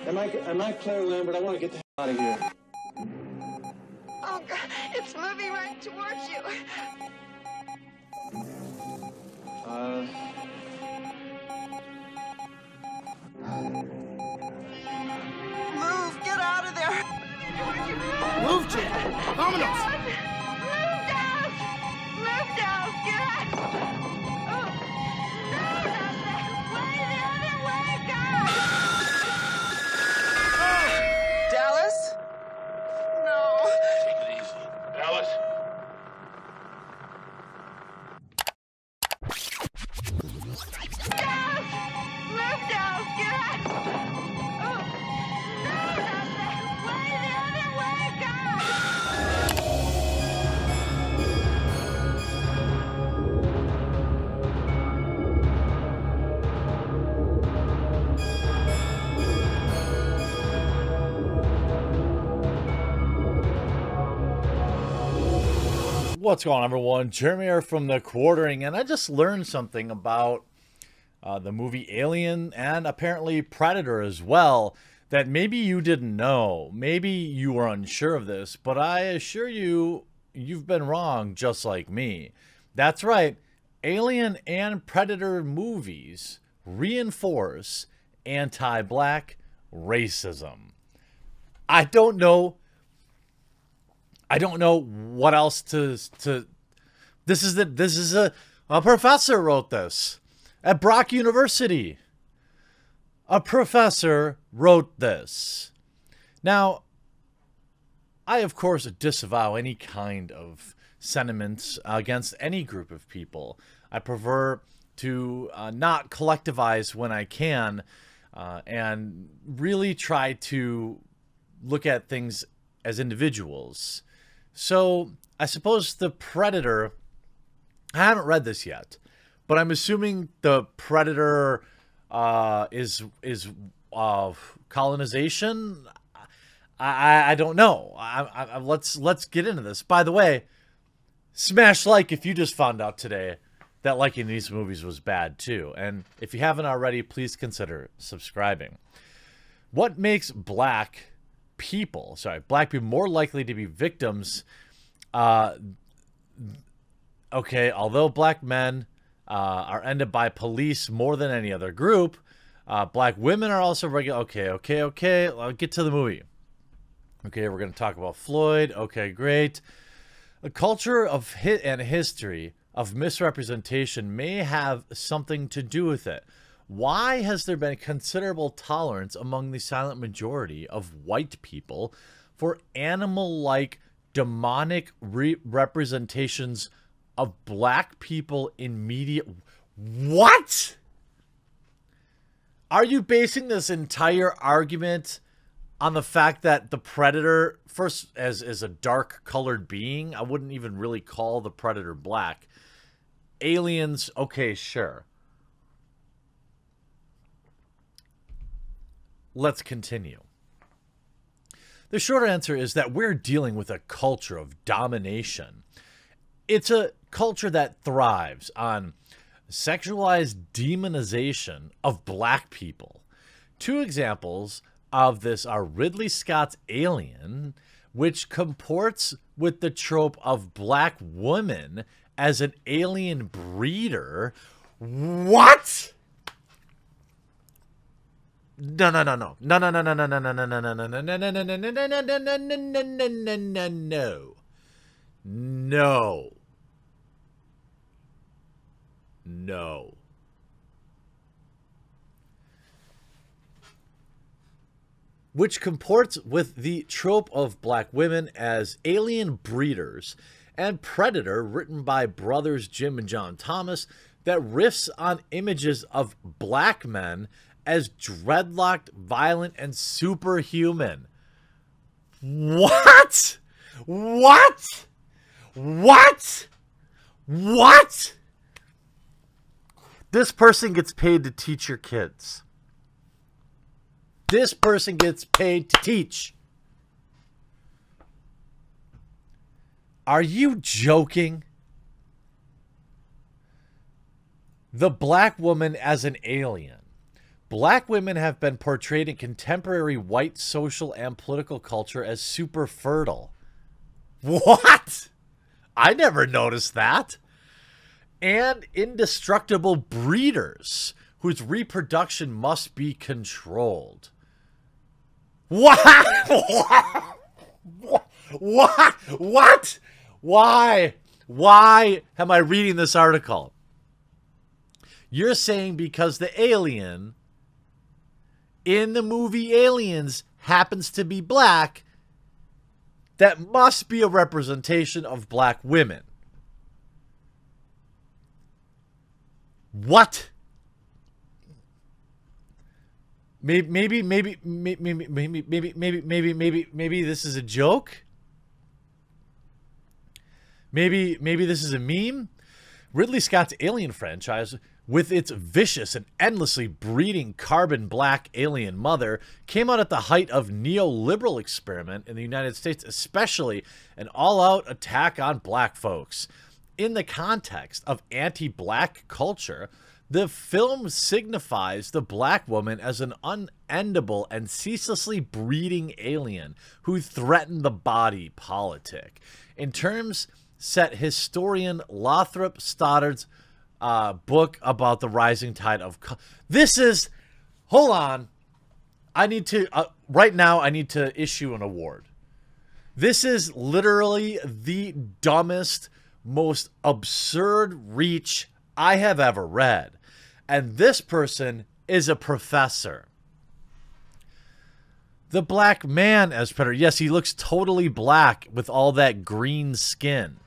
Am I Claire Lambert? I want to get the hell out of here. Oh, God, it's moving right towards you. Move, get out of there. Move, Jim. Vámonos. Move, Dallas. Move, Dallas, get out. Oh, no, not that way, the other way, God. Dallas? No. Take it easy. Dallas? Dallas! Move, Dallas, get out. Oh, no, not that way, the other way, God. What's going on, everyone? Jeremy here from The Quartering, and I just learned something about the movie Alien and apparently Predator as well that maybe you didn't know. Maybe you were unsure of this, but I assure you, you've been wrong just like me. That's right. Alien and Predator movies reinforce anti-black racism. I don't know what else to this is a professor wrote this at Brock University. A professor wrote this. Now, I of course disavow any kind of sentiments against any group of people. I prefer to not collectivize when I can, and really try to look at things as individuals. So I suppose the Predator, I haven't read this yet, but I'm assuming the Predator is colonization. I don't know. Let's get into this. By the way, smash like if you just found out today that liking these movies was bad too. And if you haven't already, please consider subscribing. What makes black people more likely to be victims? Okay, although black men are ended by police more than any other group, black women are also regular. Okay, I'll get to the movie. Okay, we're going to talk about Floyd. Okay, great. A culture of and history of misrepresentation may have something to do with it. Why has there been considerable tolerance among the silent majority of white people for animal-like demonic representations of black people in media? What? Are you basing this entire argument on the fact that the Predator, first as a dark-colored being, I wouldn't even really call the Predator black. Aliens, okay, sure. Let's continue. The short answer is that we're dealing with a culture of domination. It's a culture that thrives on sexualized demonization of black people. Two examples of this are Ridley Scott's Alien, which comports with the trope of black women as an alien breeder. What? No. Which comports with the trope of black women as alien breeders, and Predator, written by brothers Jim and John Thomas, that riffs on images of black men as dreadlocked, violent, and superhuman. What? This person gets paid to teach your kids. This person gets paid to teach. Are you joking? The black woman as an alien. Black women have been portrayed in contemporary white social and political culture as super fertile. What? I never noticed that. And indestructible breeders whose reproduction must be controlled. What? What? Why? Why am I reading this article? You're saying because the alien in the movie Aliens happens to be black, that must be a representation of black women. What? Maybe this is a joke. Maybe this is a meme. Ridley Scott's Alien franchise, with its vicious and endlessly breeding carbon black alien mother, came out at the height of neoliberal experiment in the United States, especially an all-out attack on black folks. In the context of anti-black culture, the film signifies the black woman as an unendable and ceaselessly breeding alien who threatened the body politic. In terms set historian Lothrop Stoddard's book about the rising tide of... This is... Hold on. I need to... right now, I need to issue an award. This is literally the dumbest, most absurd reach I have ever read. And this person is a professor. The black man as Predator. Yes, he looks totally black with all that green skin.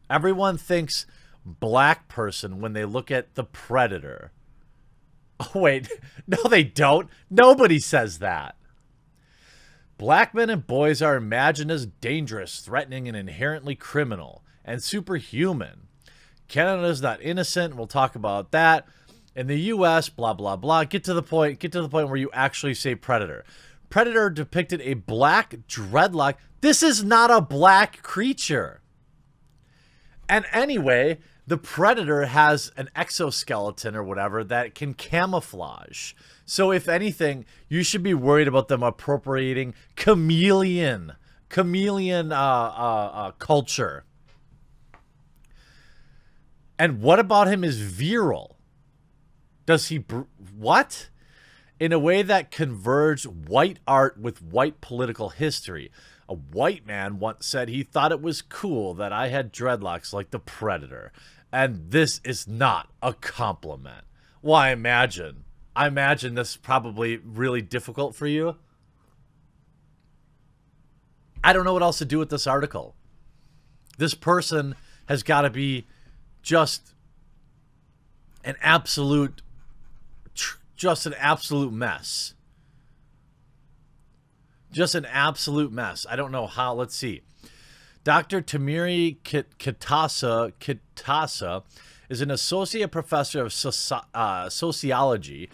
Everyone thinks black person when they look at the Predator. Oh, wait. No, they don't. Nobody says that. Black men and boys are imagined as dangerous, threatening, and inherently criminal, and superhuman. Canada is not innocent. We'll talk about that. In the U.S., blah, blah, blah. Get to the point. Get to the point where you actually say Predator. Predator depicted a black dreadlock. This is not a black creature. And anyway, the Predator has an exoskeleton or whatever that can camouflage. So if anything, you should be worried about them appropriating chameleon culture. And what about him is virile? Does he... what? In a way that converged white art with white political history. A white man once said he thought it was cool that I had dreadlocks like the Predator. And this is not a compliment. Well, I imagine this is probably really difficult for you. I don't know what else to do with this article. This person has got to be just an absolute mess. Just an absolute mess. I don't know how. Let's see. Dr. Tamiri Kitasa is an associate professor of sociology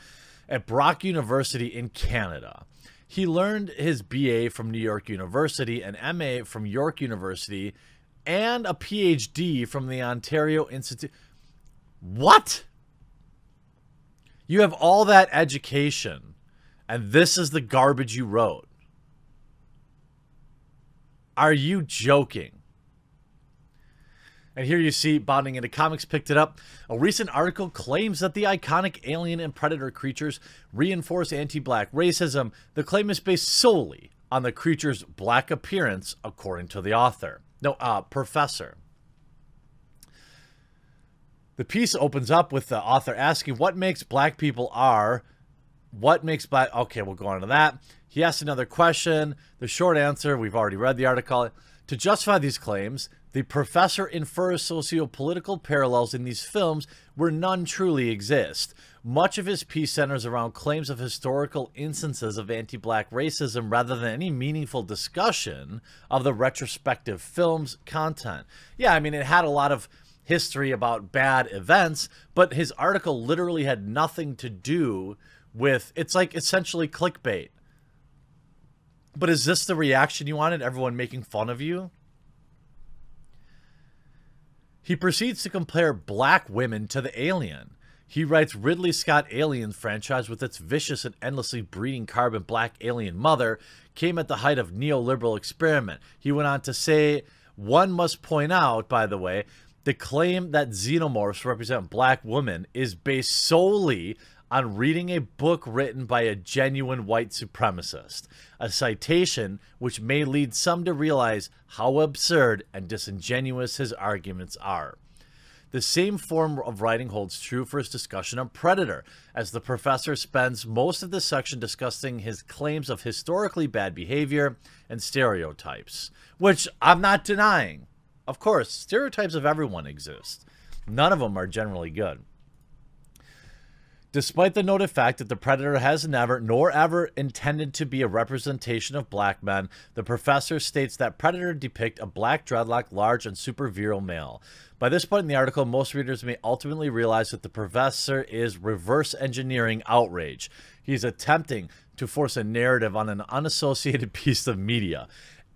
at Brock University in Canada. He learned his BA from New York University, an MA from York University, and a PhD from the Ontario Institute. What? You have all that education, and this is the garbage you wrote. Are you joking? And here you see, Bonding into Comics picked it up. A recent article claims that the iconic alien and predator creatures reinforce anti-black racism. The claim is based solely on the creature's black appearance, according to the author. No, professor. The piece opens up with the author asking what makes black people are. What makes black... Okay, we'll go on to that. He asked another question. The short answer, we've already read the article. To justify these claims, the professor infers socio-political parallels in these films where none truly exist. Much of his piece centers around claims of historical instances of anti-black racism rather than any meaningful discussion of the retrospective film's content. Yeah, I mean, it had a lot of history about bad events, but his article literally had nothing to do with... It's like essentially clickbait. But is this the reaction you wanted? Everyone making fun of you? He proceeds to compare black women to the alien. He writes, Ridley Scott Alien franchise, with its vicious and endlessly breeding carbon black alien mother, came at the height of neoliberal experiment. He went on to say, one must point out, by the way, the claim that xenomorphs represent black women is based solely on reading a book written by a genuine white supremacist, a citation which may lead some to realize how absurd and disingenuous his arguments are. The same form of writing holds true for his discussion on Predator, as the professor spends most of this section discussing his claims of historically bad behavior and stereotypes, which I'm not denying. Of course, stereotypes of everyone exist. None of them are generally good. Despite the noted fact that the Predator has never, nor ever intended to be a representation of black men, the professor states that Predator depict a black dreadlock, large and super virile male. By this point in the article, most readers may ultimately realize that the professor is reverse engineering outrage. He's attempting to force a narrative on an unassociated piece of media.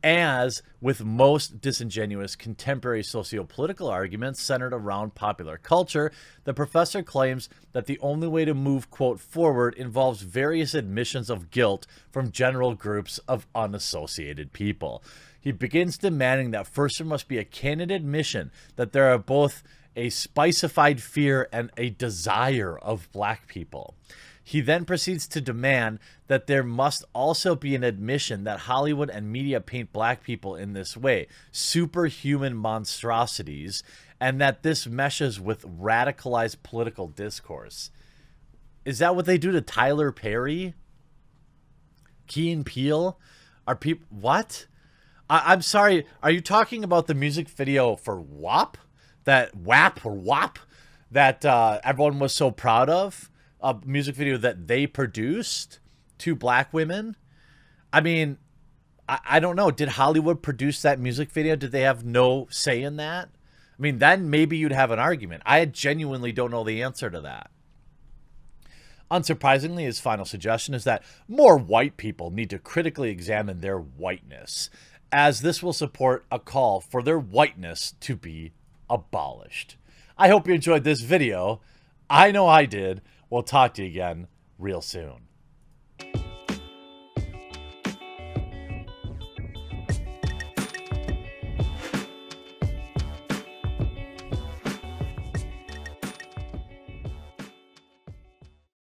As with most disingenuous contemporary socio-political arguments centered around popular culture, the professor claims that the only way to move, quote, forward involves various admissions of guilt from general groups of unassociated people. He begins demanding that first there must be a candid admission that there are both a spicified fear and a desire of black people. He then proceeds to demand that there must also be an admission that Hollywood and media paint black people in this way, superhuman monstrosities, and that this meshes with radicalized political discourse. Is that what they do to Tyler Perry? Key and Peele? Are people... What? I'm sorry, are you talking about the music video for WAP? That WAP or WAP that everyone was so proud of? A music video that they produced to black women? I mean, I don't know. Did Hollywood produce that music video? Did they have no say in that? I mean, then maybe you'd have an argument. I genuinely don't know the answer to that. Unsurprisingly, his final suggestion is that more white people need to critically examine their whiteness, as this will support a call for their whiteness to be abolished. I hope you enjoyed this video. I know I did. We'll talk to you again real soon.